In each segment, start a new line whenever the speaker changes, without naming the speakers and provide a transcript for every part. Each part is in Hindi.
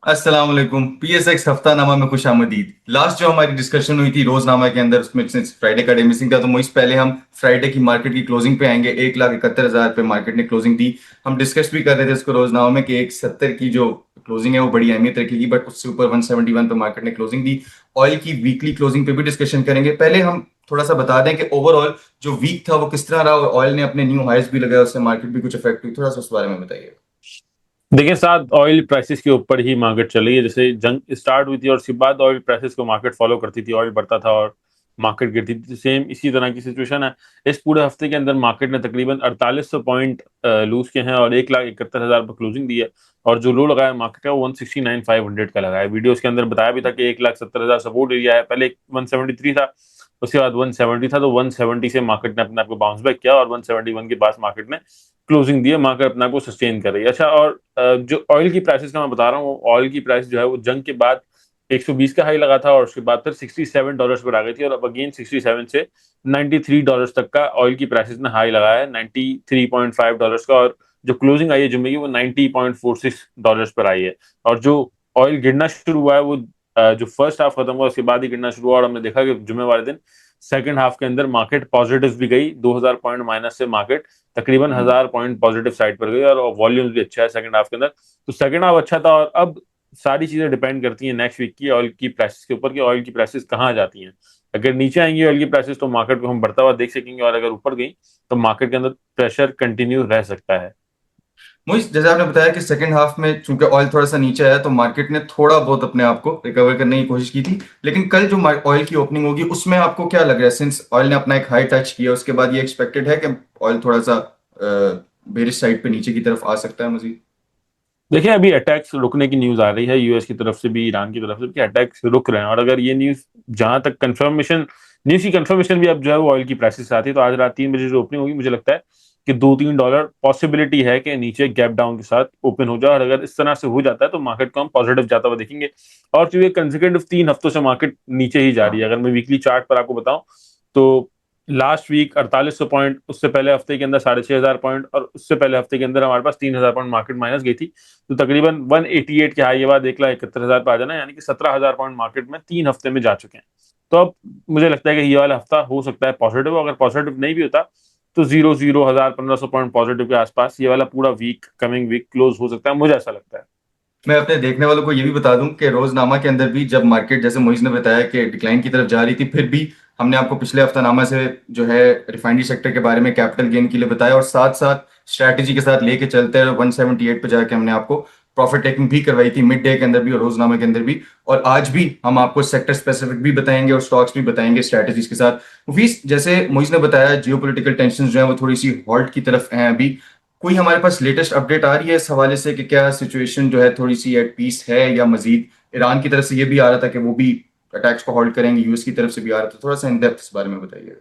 अस्सलाम वालेकुम। पीएसएक्स हफ्तानामा में खुश आमदीद। लास्ट जो हमारी डिस्कशन हुई थी रोजनामा के अंदर, उसमें सिंस फ्राइडे का डे मिसिंग था, तो मुझे पहले हम फ्राइडे की मार्केट की क्लोजिंग पे आएंगे। 1,71,000 पे मार्केट ने क्लोजिंग दी। हम डिस्कस भी कर रहे थे इसको रोजनामा में कि 170 की जो क्लोजिंग है वो बड़ी अहमियत रखेगी, बट उससे ऊपर 171 पे मार्केट ने क्लोजिंग दी। ऑयल की वीकली क्लोजिंग पे भी डिस्कशन करेंगे। पहले हम थोड़ा सा बता दें कि ओवरऑल जो वीक था वो किस तरह रहा, और ऑयल ने अपने न्यू हाइस भी लगाया, उससे मार्केट भी कुछ इफेक्ट हुई। थोड़ा सा उस बारे में बताइए।
देखिए साथ ऑयल प्राइसेस के ऊपर ही मार्केट चल रही है। जैसे जंग स्टार्ट हुई थी और उसके बाद ऑयल प्राइसेस को मार्केट फॉलो करती थी, ऑयल बढ़ता था और मार्केट गिरती थी। सेम इसी तरह की सिचुएशन है। इस पूरे हफ्ते के अंदर मार्केट ने तकरीबन 4800 पॉइंट लूज किए हैं और 1,71,000 पर क्लोजिंग दी है। और जो लो लगाया मार्केट का वो 169,500 का लगाया। वीडियोस के अंदर बताया भी था कि 1,70,000 सपोर्ट एरिया है। पहले 173 था, उसके बाद 170 था, तो 170 से मार्केट ने अपने आप को बाउंस बैक किया और 171 के पास मार्केट ने क्लोजिंग दी है। मार्केट अपने आप को सस्टेन कर रही है। अच्छा, और जो ऑयल की प्राइसेस का मैं बता रहा हूँ, ऑयल की प्राइस जो है वो जंग के बाद 120 का हाई लगा था और उसके बाद फिर $67 पर आ गई थी और अब अगेन 67 से $93 तक का ऑयल की प्राइसेस ने हाई लगाया है, $93.5 का। और जो क्लोजिंग आई है जुम्मे की वो $90.46 पर आई है। और जो ऑयल गिरना शुरू हुआ है वो जो फर्स्ट हाफ खत्म हुआ उसके बाद ही गिरना शुरू हुआ और हमने देखा कि जुम्मे वाले दिन सेकंड हाफ के अंदर मार्केट पॉजिटिव भी गई। 2000 पॉइंट माइनस से मार्केट तकरीबन 1000 पॉइंट पॉजिटिव साइड पर गई और वॉल्यूम्स भी अच्छा है सेकंड हाफ के अंदर। तो सेकंड हाफ अच्छा था और अब सारी चीजें डिपेंड करती हैं नेक्स्ट वीक की ऑयल की प्राइसेस के ऊपर कि ऑयल की प्राइसेस कहाँ जाती हैं। अगर नीचे आएंगी ऑयल की प्राइसेस तो मार्केट को हम बढ़ता हुआ देख सकेंगे, और अगर ऊपर गई तो मार्केट के अंदर प्रेशर कंटिन्यू रह सकता है।
मोहित, जैसे आपने बताया कि सेकंड हाफ में चूंकि ऑयल थोड़ा सा नीचे आया, तो मार्केट ने थोड़ा बहुत अपने आप को रिकवर करने की कोशिश की थी। लेकिन कल जो ऑयल की ओपनिंग होगी उसमें आपको क्या लग रहा है, सिंस ऑयल ने अपना एक हाई टच किया, उसके बाद ये एक्सपेक्टेड है कि ऑयल थोड़ा सा बेरिश साइड पे नीचे की तरफ आ सकता है मजीद?
देखिए अभी अटैक्स रुकने की न्यूज आ रही है यूएस की तरफ से भी, ईरान की तरफ से भी, कि अटैक्स रुक रहे हैं। और अगर ये न्यूज जहां तक कंफर्मेशन, न्यूज की कंफर्मेशन भी अब जो है वो ऑयल की प्राइसेस से आती है, तो आज रात 3 बजे जो ओपनिंग होगी मुझे लगता है कि $2-3 पॉसिबिलिटी है कि नीचे गैप डाउन के साथ ओपन हो जाए। और अगर इस तरह से हो जाता है तो मार्केट को हम पॉजिटिव जाता हुआ देखेंगे। और चूंकि कंसेक्यूटिव 3 हफ्तों से मार्केट नीचे ही जा रही है,
हाँ।
अगर मैं वीकली चार्ट पर आपको बताऊं तो लास्ट वीक 4800 पॉइंट, उससे पहले हफ्ते के अंदर 6,500 पॉइंट और उससे पहले हफ्ते के अंदर हमारे पास 3,000 पॉइंट मार्केट माइनस गई थी। तो तकरीबन 188 के हाई के बाद 1,71,000 पे आ जाना, यानी कि 17,000 पॉइंट मार्केट में 3 हफ्ते में जा चुके हैं। तो अब मुझे लगता है कि ये वाला हफ्ता हो सकता है पॉजिटिव। अगर पॉजिटिव नहीं भी होता तो 0,000 1500 पॉइंट पॉजिटिव के आसपास ये वाला पूरा वीक, कमिंग वीक क्लोज हो सकता है, मुझे ऐसा लगता है।
मैं अपने देखने वालों को ये भी बता दूं कि रोजनामा के अंदर भी जब मार्केट, जैसे मोइज ने बताया कि डिक्लाइन की तरफ जा रही थी, फिर भी हमने आपको पिछले हफ्तानामा से जो है रिफाइनरी सेक्टर के बारे में कैपिटल गेन के लिए बताया, और साथ साथ स्ट्रैटेजी के साथ लेके चलते हैं 178 पे जाके हमने आपको प्रॉफिट टेकिंग भी करवाई थी, मिड डे के अंदर भी और रोजनामा के अंदर भी। और आज भी हम आपको सेक्टर स्पेसिफिक भी बताएंगे और स्टॉक्स भी बताएंगे स्ट्रैटेजीज के साथ। मुफीस, जैसे मोइज ने बताया जियोपॉलिटिकल टेंशन जो है वो थोड़ी सी हॉल्ट की तरफ हैं अभी। कोई हमारे पास लेटेस्ट अपडेट आ रही है इस हवाले से कि क्या सिचुएशन जो है थोड़ी सी एट पीस है, या मजीद ईरान की तरफ से ये भी आ रहा था कि वो भी अटैक्स को होल्ड करेंगे, यूएस की तरफ से भी आ रहा था? थोड़ा सा इन डेप्थ इस बारे में बताइए।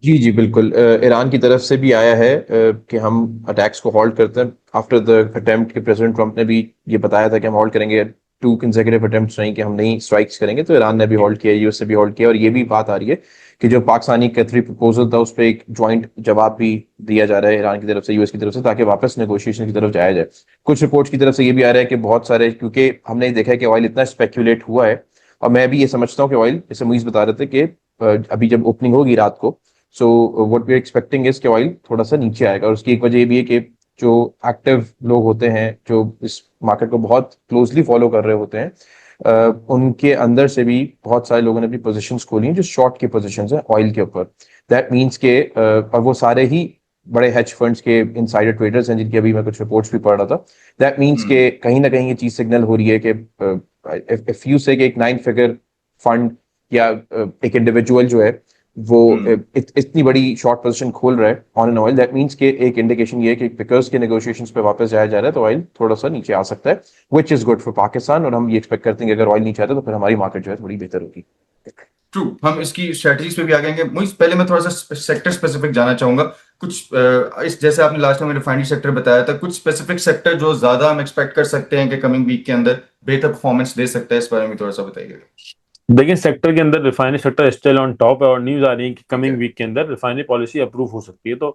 जी जी बिल्कुल। ईरान की तरफ से भी आया है कि हम अटैक्स को होल्ड करते हैं आफ्टर द अटेम्प्ट। के प्रेसिडेंट ट्रंप ने भी ये बताया था कि हम होल्ड करेंगे। टू कंसेक्यूटिव अटेम्प्ट्स नहीं कि हम नहीं स्ट्राइक्स करेंगे, तो ईरान ने भी होल्ड किया, यूएस से भी होल्ड किया। और ये भी बात आ रही है कि जो पाकिस्तानी कतरी प्रपोजल था उस पर एक ज्वाइंट जवाब भी दिया जा रहा है ईरान की तरफ से, यूएस की तरफ से, ताकि वापस नेगोशिएशन की तरफ जाया जाए। कुछ रिपोर्ट्स की तरफ से ये भी आ रहा है कि बहुत सारे, क्योंकि हमने देखा है कि ऑयल इतना स्पेक्यूलेट हुआ है, और मैं भी ये समझता हूँ कि ऑयल, जैसे मुइज बता रहे थे कि अभी जब ओपनिंग होगी रात को, so what we are expecting is कि ऑयल थोड़ा सा नीचे आएगा। और उसकी एक वजह ये भी है कि जो एक्टिव लोग होते हैं जो इस मार्केट को बहुत क्लोजली फॉलो कर रहे होते हैं, उनके अंदर से भी बहुत सारे लोगों ने अपनी पोजीशंस खोली हैं जो शॉर्ट की पोजीशंस हैं ऑयल के ऊपर। दैट मीन्स के और वो सारे ही बड़े हेज फंड्स के इनसाइडर ट्रेडर्स हैं, जिनकी अभी मैं कुछ रिपोर्ट्स भी पढ़ रहा था। दैट मीन्स के
हम्म।
कहीं ना कहीं ये चीज सिग्नल हो रही है कि इफ यू से एक 9 फिगर फंड या एक इंडिविजुअल जो है वो
हम्म।
इतनी बड़ी शॉर्ट पोजीशन खोल रहा है on an oil, that means के एक इंडिकेशन ये है कि बिकॉज के नेगोशिएशंस पे वापस जाया जा रहा है, तो ऑयल थोड़ा सा नीचे आ सकता है, which is good for Pakistan. और हम ये एक्सपेक्ट करते हैं कि अगर ऑयल नीचे आता है तो फिर हमारी मार्केट जो है थोड़ी बेहतर होगी।
ट्रू, हम इसकी स्ट्रेटजीज पे भी आ जाएंगे। मुझे पहले मैं थोड़ा सा सेक्टर स्पेसिफिक जाना चाहूंगा। कुछ इस जैसे आपने लास्ट में रिफाइनरी सेक्टर बताया था, कुछ स्पेसिफिक सेक्टर जो ज्यादा हम एक्सपेक्ट कर सकते हैं कि कमिंग वीक के अंदर बेहतर परफॉर्मेंस दे सकता है, इस बारे में थोड़ा सा बताइए।
देखिए सेक्टर के अंदर refinery sector still on top है और न्यूज आ रही है कि
ठीक
कमिंग
है।
वीक के अंदर रिफाइनरी पॉलिसी अप्रूव हो सकती है। तो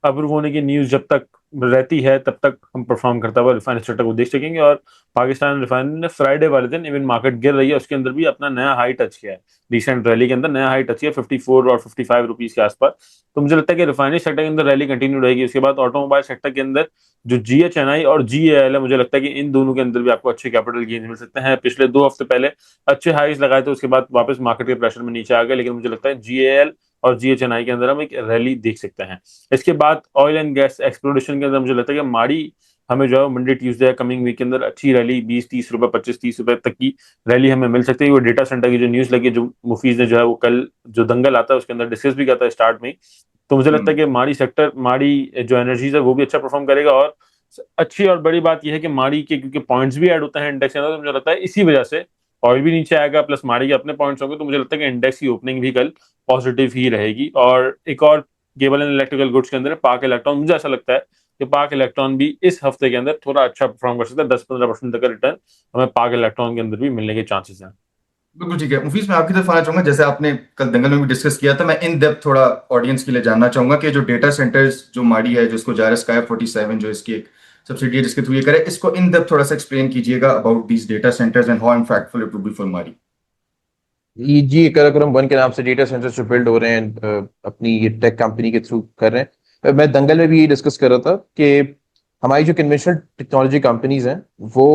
अप्रूव होने की न्यूज जब तक रहती है तब तक हम परफॉर्म करता हुआ रिफाइनरी सेक्टर को देख सकेंगे। और पाकिस्तान रिफाइनरी ने फ्राइडे वाले दिन इवन मार्केट गिर रही है उसके अंदर भी अपना नया हाई टच किया है, रिसेंट रैली के अंदर नया हाई टच किया 54 और 55 रुपीज के आसपास। तो मुझे लगता है कि रिफाइनरी सेक्टर के अंदर रैली कंटिन्यू रहेगी। उसके बाद ऑटोमोबाइल सेक्टर के अंदर जो GHNI और GAL है, मुझे लगता है कि इन दोनों के अंदर भी आपको अच्छे कैपिटल गेन मिल सकते हैं। पिछले 2 हफ्ते पहले अच्छे हाईज लगाए थे, उसके बाद वापस मार्केट के प्रेशर में नीचे आ गए, लेकिन मुझे लगता है GAL और GHNI के अंदर हम एक रैली देख सकते हैं। इसके बाद ऑयल एंड गैस एक्सप्लोरेशन के अंदर मुझे लगता है कि माड़ी हमें जो है मंडे ट्यूसडे कमिंग वीक के अंदर अच्छी रैली 20-30 रुपए 25-30 रुपए तक की रैली हमें मिल सकती है। वो डेटा सेंटर की जो न्यूज लगी, जो मुफीज ने जो है वो कल जो दंगल आता है उसके अंदर डिस्कस भी किया था स्टार्ट में ही। तो मुझे लगता है कि माड़ी सेक्टर, माड़ी जो एनर्जीज है वो भी अच्छा परफॉर्म करेगा। और अच्छी और बड़ी बात यह है कि माड़ी के क्योंकि पॉइंट्स भी ऐड होते हैं इंडेक्स के अंदर, तो मुझे लगता है इसी वजह से ऑयल भी नीचे आएगा प्लस माड़ी के अपने पॉइंट्स होंगे, तो मुझे लगता है कि इंडेक्स की ओपनिंग भी कल पॉजिटिव ही रहेगी। और एक और केबल एंड इलेक्ट्रिकल गुड्स के अंदर पाक इलेक्ट्रॉन, मुझे ऐसा लगता है कि पाक इलेक्ट्रॉन भी इस हफ्ते के अंदर थोड़ा अच्छा परफॉर्म कर सकता है। 10-15% तक का रिटर्न हमें पाक इलेक्ट्रॉन के अंदर भी मिलने के चांसेस हैं।
बिल्कुल ठीक है मुफीस, मैं आपकी तरफ आना चाहूंगा। जैसे आपने कल दंगल में भी डिस्कस किया था, मैं इन डेप्थ थोड़ा ऑडियंस के लिए जानना चाहूंगा कि जो डेटा सेंटर्स जो माड़ी है, जिसको जा रहा है स्काई 47, जो इसकी एक सब्सिडी है जिसके थ्रू ये करे, इसको इन डेप्थ थोड़ा सा एक्सप्लेन कीजिएगा about these data centres and how impactful it would be for माड़ी।
ये जी कराकोरम वन के नाम से डेटा सेंटर्स जो बिल्ड हो रहे हैं अपनी ये टेक कंपनी के थ्रू कर रहे हैं। मैं दंगल में भी ये डिस्कस कर रहा था कि हमारी जो कन्वेंशनल टेक्नोलॉजी कंपनीज हैं वो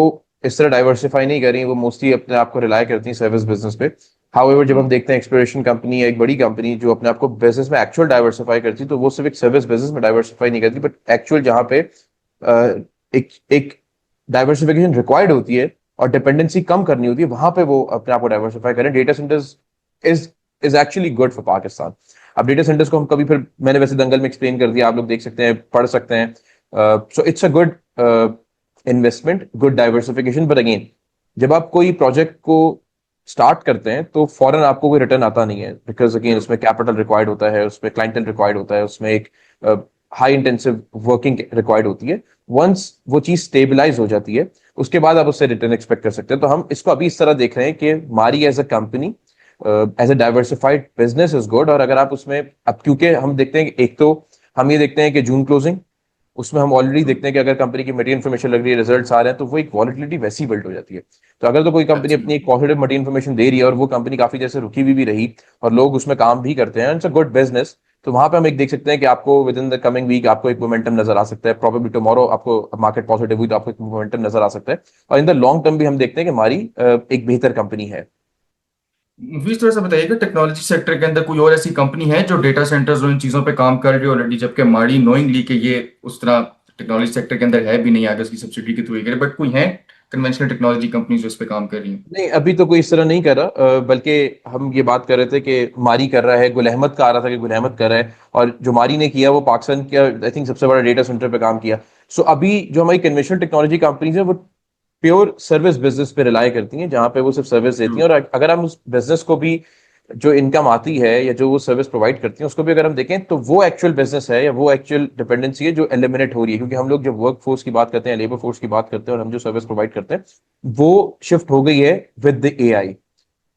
इस तरह डाइवर्सिफाई नहीं कर रही, वो मोस्टली अपने आप को रिलाय करती हैं सर्विस बिजनेस पे। हाउएवर जब हम देखते हैं एक्सप्लोरेशन कंपनी या एक बड़ी कंपनी जो अपने आप को बिजनेस में एक्चुअल डाइवर्सिफाई करती है, तो वो सिर्फ एक सर्विस बिजनेस में डाइवर्सिफाई नहीं करती, बट एक्चुअल जहाँ पे एक डाइवर्सिफिकेशन रिक्वायर्ड होती है और डिपेंडेंसी कम करनी होती है, वहां पे वो अपने आप को डाइवर्सिफाई करें। Data centres is is actually good for Pakistan. अब डेटा सेंटर्स को हम कभी फिर मैंने वैसे दंगल में एक्सप्लेन कर दिया, आप लोग देख सकते हैं, पढ़ सकते हैं। So it's a good investment, good diversification. But again जब आप कोई प्रोजेक्ट को स्टार्ट करते हैं तो फॉरन आपको कोई रिटर्न आता नहीं है, बिकॉज अगेन उसमें कैपिटल रिक्वायर्ड होता है, उसमें क्लाइंटल रिक्वायर्ड होता है, उसमें एक हाई इंटेंसिव वर्किंग रिक्वायर्ड होती है। वंस वो चीज स्टेबलाइज हो जाती है उसके बाद आप उससे रिटर्न एक्सपेक्ट कर सकते हैं। तो हम इसको अभी इस तरह देख रहे हैं कि मारी as a company as a diversified business is good. और अगर आप उसमें अब क्योंकि हम देखते हैं कि एक तो हम ये देखते हैं कि जून क्लोजिंग, उसमें हम ऑलरेडी देखते हैं कि अगर कंपनी की मटेरियल इन्फॉर्मेशन लग रही है, रिजल्ट्स आ रहे हैं, तो वो एक वॉलिटिलिटी वैसी बिल्ड हो जाती है। तो अगर तो कोई कंपनी अपनी एक पॉजिटिव मटेरियल इन्फॉर्मेशन दे रही है और वो कंपनी काफी देर से रुकी हुई भी रही और लोग उसमें काम भी करते हैं, इट्स अ गुड बिजनेस। तो वहां पे हम एक देख सकते हैं कि आपको within the coming week आपको एक मोमेंटम नजर आ सकता है। प्रोबेबली टुमारो आपको मार्केट पॉजिटिव हुई तो आपको एक मोमेंटम नजर आ सकता है। और इन द लॉन्ग टर्म भी हम देखते हैं कि हमारी एक बेहतर कंपनी है।
मुफीस, थोड़ा सा बताइएगा टेक्नोलॉजी सेक्टर के अंदर कोई और ऐसी कंपनी है जो डेटा सेंटर्स जो इन चीजों पे काम कर रही है ऑलरेडी, जबकि माड़ी नोइंगली कि ये उस तरह टेक्नोलॉजी सेक्टर के अंदर है भी नहीं, आगे उसकी सब्सिडी के थ्रू ही करे, बट कोई है कन्वेंशनल टेक्नोलॉजी कंपनी जो इस पे काम कर रही है?
नहीं, अभी तो कोई इस तरह नहीं कर रहा, बल्कि हम ये बात कर रहे थे कि मारी कर रहा है, गुल अहमद का आ रहा था कि गुल अहमद कर रहा है, और जो मारी ने किया वो पाकिस्तान का आई थिंक सबसे बड़ा डेटा सेंटर पे काम किया। सो अभी जो हमारी कन्वेंशनल टेक्नोलॉजी कंपनीज है वो प्योर सर्विस बिजनेस पे रिलाय करती हैं, जहां पे वो सिर्फ सर्विस देती हैं। और अगर हम उस बिजनेस को भी जो इनकम आती है या जो वो सर्विस प्रोवाइड करती हैं उसको भी अगर हम देखें तो वो एक्चुअल बिजनेस है या वो एक्चुअल डिपेंडेंसी है जो एलिमिनेट हो रही है। क्योंकि हम लोग जब वर्क फोर्स की बात करते हैं, लेबर फोर्स की बात करते हैं, और हम जो सर्विस प्रोवाइड करते हैं वो शिफ्ट हो गई है विद द एआई।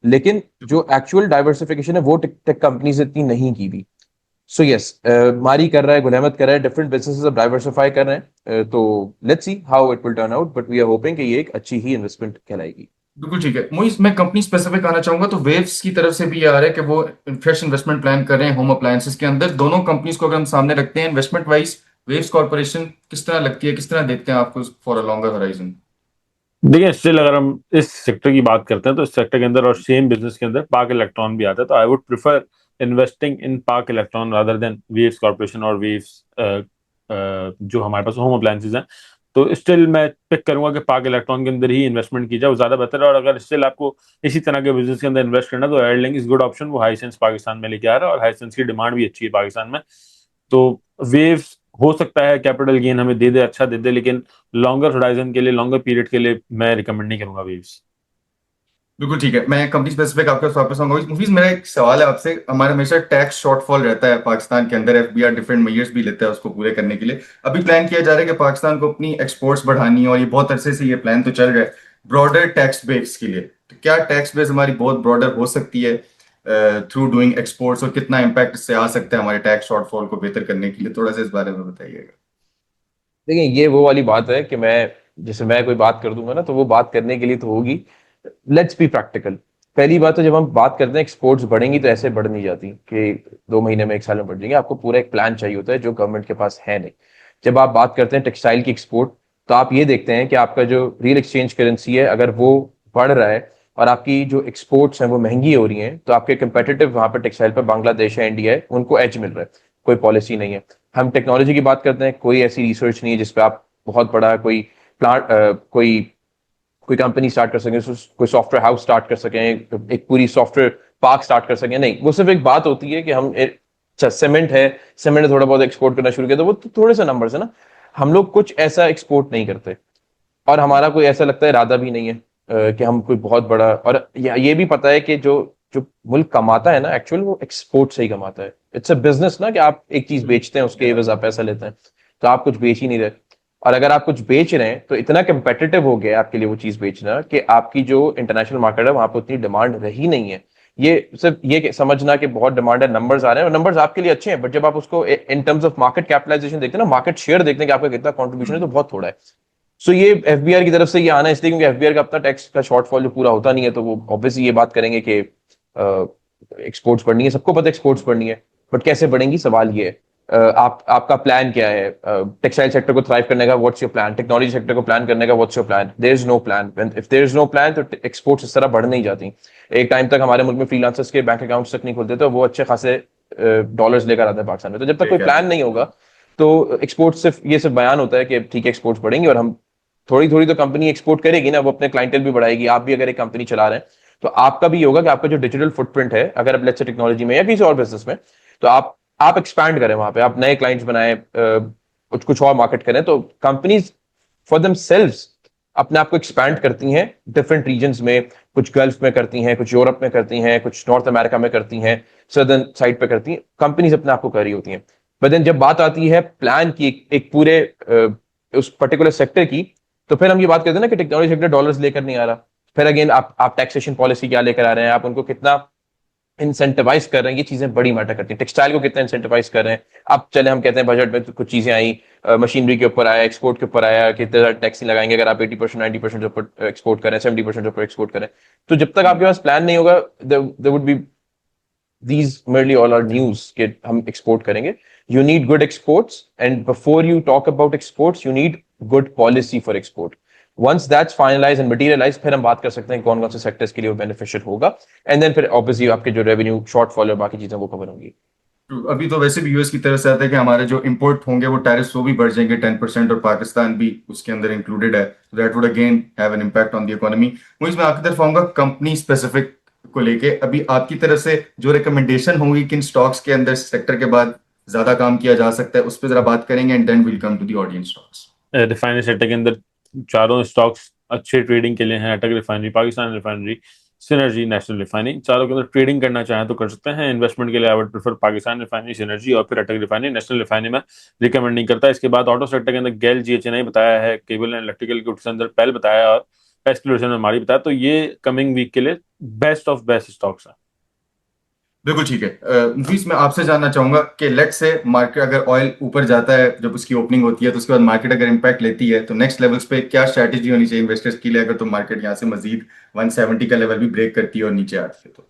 लेकिन जो एक्चुअल डाइवर्सिफिकेशन है वो टेक कंपनीज इतनी नहीं की भी। सो यस, मारी कर रहा है, गुल अहमद कर रहा है, डिफरेंट बिजनेसेस अब डाइवर्सिफाई कर रहे हैं। तो let's see how it will turn out, but we are hoping कि ये एक अच्छी ही इन्वेस्टमेंट कहलाएगी।
बिल्कुल ठीक है मोइस, मैं कंपनी स्पेसिफिक आना चाहूंगा। तो वेव्स की तरफ से भी ये आ रहा है कि वो फ्रेश इन्वेस्टमेंट प्लान कर रहे हैं होम अप्लायंसेस के अंदर। दोनों कंपनीज को अगर हम सामने रखते हैं इन्वेस्टमेंट वाइज, वेव्स कॉर्पोरेशन किस तरह लगती है, किस तरह देखते हैं आपको फॉर अ लॉन्गर होराइजन?
देखिए, स्टिल अगर हम इस सेक्टर की बात करते हैं तो इस सेक्टर के अंदर और सेम बिजनेस के अंदर पाक इलेक्ट्रॉन भी आता है, तो I would prefer investing in pak electron rather than waves corporation और वेव्स जो हमारे पास होम अप्लायंसेज हैं। तो स्टिल मैं पिक करूंगा कि पाक इलेक्ट्रॉन के अंदर ही इन्वेस्टमेंट की जाए, वो ज्यादा बेहतर है। और अगर स्टिल आपको इसी तरह के बिजनेस के अंदर इन्वेस्ट करना है तो एयरलिंक इज गुड ऑप्शन, वो हाईसेंस पाकिस्तान में लेके आ रहा है और हाईसेंस की डिमांड भी अच्छी है पाकिस्तान में। तो वेव्स हो सकता है कैपिटल गेन हमें दे दे, अच्छा दे दे, लेकिन लॉन्गर होराइजन के लिए, लॉन्गर पीरियड के लिए मैं रिकमेंड नहीं करूंगा वेव्स।
बिल्कुल ठीक है, मैं कंपनी स्पेसिफिक आपके पास वापस आऊंगा। मुफीस, मेरा एक सवाल है आपसे। हमारा हमेशा टैक्स शॉर्टफॉल रहता है पाकिस्तान के अंदर, एफबीआर डिफरेंट मेजर्स भी लेता है उसको पूरे करने के लिए। अभी प्लान किया जा रहा है कि पाकिस्तान को अपनी एक्सपोर्ट्स बढ़ानी है, और ये बहुत अरसे से ये प्लान तो चल रहा है ब्रॉडर टैक्स बेस के लिए। तो क्या टैक्स बेस हमारी बहुत ब्रॉडर हो सकती है थ्रू डूइंग एक्सपोर्ट्स, और कितना इम्पैक्ट इससे आ सकता है हमारे टैक्स शॉर्टफॉल को बेहतर करने के लिए, थोड़ा सा इस बारे में बताइएगा।
देखिए, ये वो वाली बात है कि मैं जैसे मैं कोई बात कर दूंगा ना, तो वो बात करने के लिए तो होगी। Let's be practical. पहली बात तो जब हम बात करते हैं एक्सपोर्ट्स बढ़ेंगी, तो ऐसे बढ़ नहीं जाती कि 2 महीने में 1 साल में बढ़ जाएंगे। आपको पूरा एक प्लान चाहिए होता है, जो गवर्नमेंट के पास है नहीं। जब आप बात करते हैं टेक्सटाइल की एक्सपोर्ट, तो आप ये देखते हैं कि आपका जो रियल एक्सचेंज करेंसी है, अगर वो बढ़ रहा है और आपकी जो एक्सपोर्ट्स हैं वो महंगी हो रही हैं, तो आपके कंपेटिटिव वहां पर टेक्सटाइल पर बांग्लादेश है, इंडिया है, उनको एज मिल रहा है। कोई पॉलिसी नहीं है। हम टेक्नोलॉजी की बात करते हैं, कोई ऐसी रिसर्च नहीं है जिसपे आप बहुत बड़ा कोई प्लांट कोई कोई कंपनी स्टार्ट कर सकें, कोई सॉफ्टवेयर हाउस स्टार्ट कर सकें, एक पूरी सॉफ्टवेयर पार्क स्टार्ट कर सकें। नहीं, वो सिर्फ एक बात होती है कि हम अच्छा सीमेंट है, सीमेंट ने थोड़ा बहुत एक्सपोर्ट करना शुरू किया, तो वो तो थोड़े से नंबर्स है ना। हम लोग कुछ ऐसा एक्सपोर्ट नहीं करते, और हमारा कोई ऐसा लगता है इरादा भी नहीं है कि हम कोई बहुत बड़ा, और ये भी पता है कि जो जो मुल्क कमाता है ना एक्चुअल, वो एक्सपोर्ट से ही कमाता है। इट्स अ बिजनेस ना, कि आप एक चीज बेचते हैं, उसके एवज आप पैसा लेते हैं। तो आप कुछ बेच ही नहीं रहे, और अगर आप कुछ बेच रहे हैं तो इतना कंपेटिटिव हो गया है आपके लिए वो चीज बेचना, कि आपकी जो इंटरनेशनल मार्केट है वहां पर उतनी डिमांड रही नहीं है। ये सिर्फ ये समझना कि बहुत डिमांड है, नंबर्स आ रहे हैं, नंबर्स आपके लिए अच्छे हैं, बट जब आप उसको in terms of market capitalization देखते हैं ना, मार्केट शेयर देखते हैं कि आपका कितना कॉन्ट्रीब्यूशन है, तो बहुत थोड़ा है। सो ये एफबीआर की तरफ से ये आना है इसलिए क्योंकि एफबीआर का अपना टैक्स का शॉर्टफॉल जो पूरा होता नहीं है, तो वो ऑब्वियसली ये बात करेंगे कि एक्सपोर्ट्स बढ़नी है। सबको पता है एक्सपोर्ट्स बढ़नी है, बट कैसे बढ़ेंगी, सवाल ये है। आपका प्लान क्या है टेक्सटाइल सेक्टर को थ्राइव करने का? What's your plan? Technology sector को प्लान करने का what's your plan? There is no plan. If there is no plan, तो एक्सपोर्ट्स इस तरह बढ़ नहीं जाती। एक टाइम तक हमारे मुल्क में फ्रीलांसर्स के बैंक अकाउंट्स तक नहीं खुलते, तो वो अच्छे खासे डॉलर्स लेकर आते हैं पाकिस्तान में। तो जब तक कोई
ठीक है।
प्लान नहीं होगा, तो एक्सपोर्ट सिर्फ बयान होता है कि ठीक है एक्सपोर्ट्स बढ़ेंगे, और हम थोड़ी थोड़ी तो कंपनी एक्सपोर्ट करेगी ना, वो अपने क्लाइंटेल भी बढ़ाएगी। आप भी अगर एक कंपनी चला रहे हैं, तो आपका भी होगा कि आपका जो डिजिटल फुटप्रिंट है, अगर आप लेट्स से टेक्नोलॉजी में या किसी और बिजनेस में, तो आप एक्सपैंड करें वहां पे, आप नए क्लाइंट्स बनाए, कुछ कुछ और मार्केट करें, तो कंपनीज फॉर देमसेल्व्स अपने आप को एक्सपैंड करती हैं डिफरेंट रीजन्स में। कुछ गल्फ में करती हैं, कुछ यूरोप में करती हैं, कुछ नॉर्थ अमेरिका में करती हैं, सदर्न साइड पे करती हैं। कंपनीज अपने आप को कर रही होती हैं। बट देन जब बात आती है प्लान की, एक पूरे उस पर्टिकुलर सेक्टर की, तो फिर हम ये बात करते हैं ना कि टेक्नोलॉजी सेक्टर डॉलर्स लेकर नहीं आ रहा। फिर अगेन आप टैक्सेशन पॉलिसी क्या लेकर आ रहे हैं, आप उनको कितना इंसेंटिवाइज कर रहे हैं, ये चीजें बड़ी मैटर करती हैं। टेक्सटाइल को कितना इंसेंटिवाइज कर रहे हैं। अब चले हम कहते हैं बजट में तो कुछ चीजें आई, मशीनरी के ऊपर आया, एक्सपोर्ट के ऊपर आया, कितने टैक्स लगाएंगे अगर आप 80% 90% ऊपर एक्सपोर्ट करें, 70% ऊपर एक्सपोर्ट करें। तो जब तक आपके पास प्लान नहीं होगा, there would be these merely all are news कि हम एक्सपोर्ट करेंगे। You need good exports, and before you talk about exports, you need good policy for export. Once that's finalized and materialized, फिर हम बात कर सकते हैं कौन कौन से सेक्टर्स के लिए वो बेनिफिशियल होगा, एंड देन फिर ऑब्वियसली आपके जो रेवेन्यू शॉर्टफॉल और बाकी चीजें वो कवर होंगी।
अभी तो वैसे भी यूएस की तरफ से आता है कि हमारे जो इंपोर्ट होंगे वो टैरिफ्स वो भी बढ़ जाएंगे 10%, और पाकिस्तान भी उसके अंदर इंक्लूडेड है। That would again have an impact on the economy. मुझे मैं आपकी तरफ आऊंगा कंपनी स्पेसिफिक को लेके। अभी आपकी तरफ से जो रिकमेंडेशन होंगी किन स्टॉक्स के अंदर सेक्टर के बाद ज्यादा काम किया जा सकता है, उस पर जरा बात करेंगे, and then will come to the audience stocks.
Refinery sector के अंदर चारों स्टॉक्स अच्छे ट्रेडिंग के लिए हैं। अटक refinery, Pakistan refinery, synergy, national refining. चारों के अंदर ट्रेडिंग करना चाहें तो कर सकते हैं। इन्वेस्टमेंट के लिए I would prefer Pakistan refinery, synergy और फिर अटक रिफाइनरी। नेशनल रिफाइनरी में रिकमेंड नहीं करता। इसके बाद ऑटो सेक्टर के अंदर गेल जीएचएनआई बताया है, केबल एंड इलेक्ट्रिकल गुड्स के अंदर पेल बताया, और एक्सप्लोरेशन में मारी बताया। तो ये कमिंग वीक के लिए बेस्ट ऑफ बेस्ट स्टॉक्स है।
बिल्कुल ठीक है। मुफीस, मैं आपसे जानना चाहूंगा कि लेट से मार्केट अगर ऑयल ऊपर जाता है, जब उसकी ओपनिंग होती है, तो उसके बाद मार्केट अगर इम्पैक्ट लेती है, तो नेक्स्ट लेवल्स पे क्या स्ट्रैटेजी होनी चाहिए इन्वेस्टर्स के लिए, अगर तो मार्केट यहाँ से मजीद 170 का लेवल भी ब्रेक करती है और नीचे आती है तो?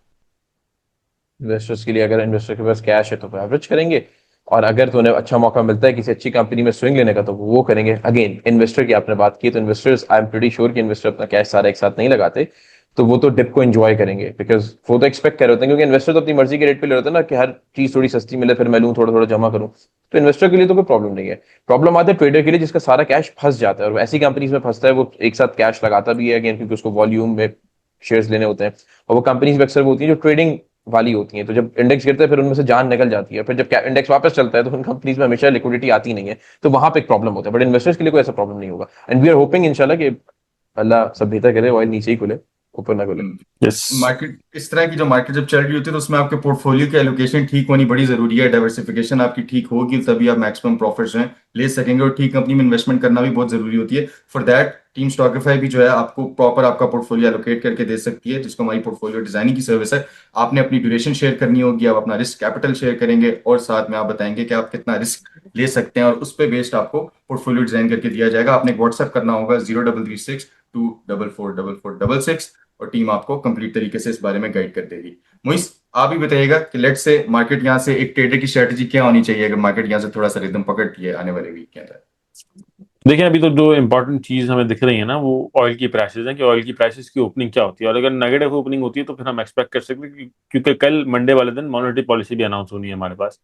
इन्वेस्टर्स के लिए, अगर इन्वेस्टर के पास कैश है तो वो एवरेज करेंगे, और अगर तो उन्हें अच्छा मौका मिलता है किसी अच्छी कंपनी में स्विंग लेने का, तो वो करेंगे। अगेन इन्वेस्टर की आपने बात की, तो investors, I am pretty sure कि इन्वेस्टर अपना कैश सारा एक साथ नहीं लगाते, तो वो तो डिप को एंजॉय करेंगे, बिकॉज वो तो एक्सपेक्ट कर रहे होते हैं, क्योंकि इन्वेस्टर तो अपनी मर्जी के रेट पे ले रहे होते हैं ना, कि हर चीज थोड़ी सस्ती मिले, फिर मैं लूँ, थोड़ा थोड़ा जमा करूँ। तो इन्वेस्टर के लिए तो कोई प्रॉब्लम नहीं है। प्रॉब्लम आता है ट्रेडर के लिए, जिसका सारा कैश फंस जाता है, और ऐसी कंपनीज में फंसता है, वो एक साथ कैश लगाता भी है अगेन, क्योंकि उसको वॉल्यूम में शेयर्स लेने होते हैं, और वो कंपनीज अक्सर होती है जो ट्रेडिंग वाली होती है। तो जब इंडेक्स गिरता है, फिर उनमें से जान निकल जाती है, फिर जब इंडेक्स वापस चलता है, तो उन कंपनीज में हमेशा लिक्विडिटी आती नहीं है, तो वहां पे एक प्रॉब्लम होता है। बट इन्वेस्टर्स के लिए कोई ऐसा प्रॉब्लम नहीं होगा, एंड वी आर होपिंग इंशाल्लाह कि अल्लाह सब बेहतर करे, ऑयल नीचे ही खुले, ऊपर ना खुले।
यस
मार्केट इस तरह की जो मार्केट जब चल रही होती है तो उसमें आपके पोर्टफोलियो की एलोकेशन ठीक होनी बड़ी जरूरी है। डाइवर्सिफिकेशन आपकी ठीक होगी तभी आप मैक्सिमम प्रॉफिट्स जो हैं ले सकेंगे, और ठीक कंपनी में इन्वेस्टमेंट करना भी बहुत जरूरी होती है। फॉर दैट टीम स्टॉकिफाई भी जो है आपको प्रॉपर आपका पोर्टफोलियो एलोकेट करके दे सकती है, जिसको हमारी पोर्टफोलियो डिजाइनिंग की सर्विस है। आपने अपनी ड्यूरेशन शेयर करनी होगी, आप अपना रिस्क कैपिटल शेयर करेंगे और साथ में आप बताएंगे कि आप कितना रिस्क ले सकते हैं, और उस पर बेस्ड आपको पोर्टफोलियो डिजाइन करके दिया जाएगा। आपने एक व्हाट्सएप करना होगा 0336244466, और टीम आपको कंप्लीट तरीके से इस बारे में गाइड कर देगी। मोइस, आप ही बताइएगा कि लेट्स से मार्केट यहाँ से एक ट्रेडर की स्ट्रेटजी क्या होनी चाहिए अगर मार्केट यहाँ से थोड़ा सा रिदम पकड़ लिए आने वाले वीक के अंदर।
देखिए, अभी तो जो इम्पोर्टेंट चीज हमें दिख रही है ना, वो ऑयल की प्राइसेस है कि ऑयल की प्राइसेस की ओपनिंग क्या होती है। और अगर नेगेटिव ओपनिंग होती है तो फिर हम एक्सपेक्ट कर सकते हैं क्योंकि कल मंडे वाले दिन मॉनेटरी पॉलिसी भी अनाउंस होनी है हमारे पास,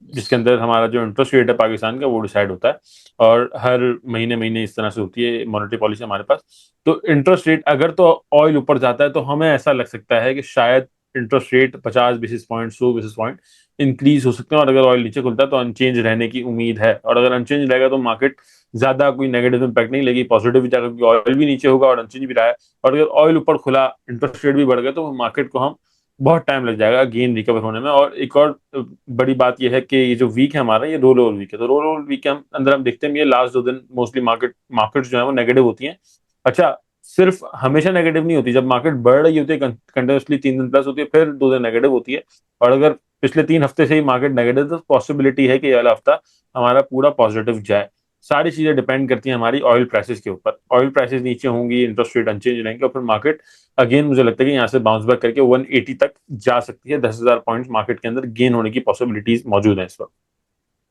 जिसके अंदर हमारा जो इंटरेस्ट रेट है पाकिस्तान का वो डिसाइड होता है। और हर महीने महीने इस तरह से होती है मॉनेटरी पॉलिसी हमारे पास। तो इंटरेस्ट रेट अगर तो ऑयल ऊपर जाता है तो हमें ऐसा लग सकता है कि शायद interest rate 50 basis point 100 basis point increase हो सकते हैं। और अगर ऑयल नीचे खुलता है तो अनचेंज रहने की उम्मीद है। और अगर अनचेंज रहेगा तो मार्केट ज्यादा कोई नेगेटिव इंपैक्ट नहीं लेगी, पॉजिटिव भी जाएगा क्योंकि ऑयल भी नीचे होगा और अनचेंज भी रहा है। और अगर ऑयल ऊपर खुला, इंटरेस्ट रेट भी बढ़ गया, तो मार्केट को हम बहुत टाइम लग जाएगा गेन रिकवर होने में। और एक और बड़ी बात यह है कि ये जो वीक है हमारा, ये रोल ओवर वीक है। तो रोल ओवर वीक के अंदर हम देखते हैं ये लास्ट 2 दिन मोस्टली मार्केट जो है वो नेगेटिव होती हैं। अच्छा, सिर्फ हमेशा नेगेटिव नहीं होती, जब मार्केट बढ़ रही होती है कंटिन्यूसली 3 दिन प्लस होती है, फिर 2 दिन नेगेटिव होती है। और अगर पिछले 3 हफ्ते से ही मार्केट नेगेटिव, तो पॉसिबिलिटी है कि ये वाला हफ्ता हमारा पूरा पॉजिटिव जाए। सारी चीजें डिपेंड करती हैं हमारी ऑयल प्राइसेस के ऊपर। ऑयल प्राइसेस नीचे होंगी, इंटरेस्ट रेट अनचेंज रहेंगे, और फिर मार्केट अगेन मुझे लगता है कि यहाँ से बाउंस बैक करके 180 तक जा सकती है। 10,000 पॉइंट्स मार्केट के अंदर गेन होने की पॉसिबिलिटीज मौजूद है इस वक्त।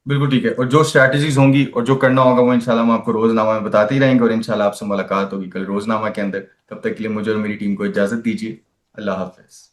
बिल्कुल ठीक है, और जो स्ट्रैटेजीज होंगी और जो करना होगा वो इंशाल्लाह हम आपको रोजनामा में बताते ही रहेंगे, और इंशाल्लाह आपसे मुलाकात होगी कल रोजनामा के अंदर। तब तक के लिए मुझे और मेरी टीम को इजाजत दीजिए। अल्लाह हाफिज।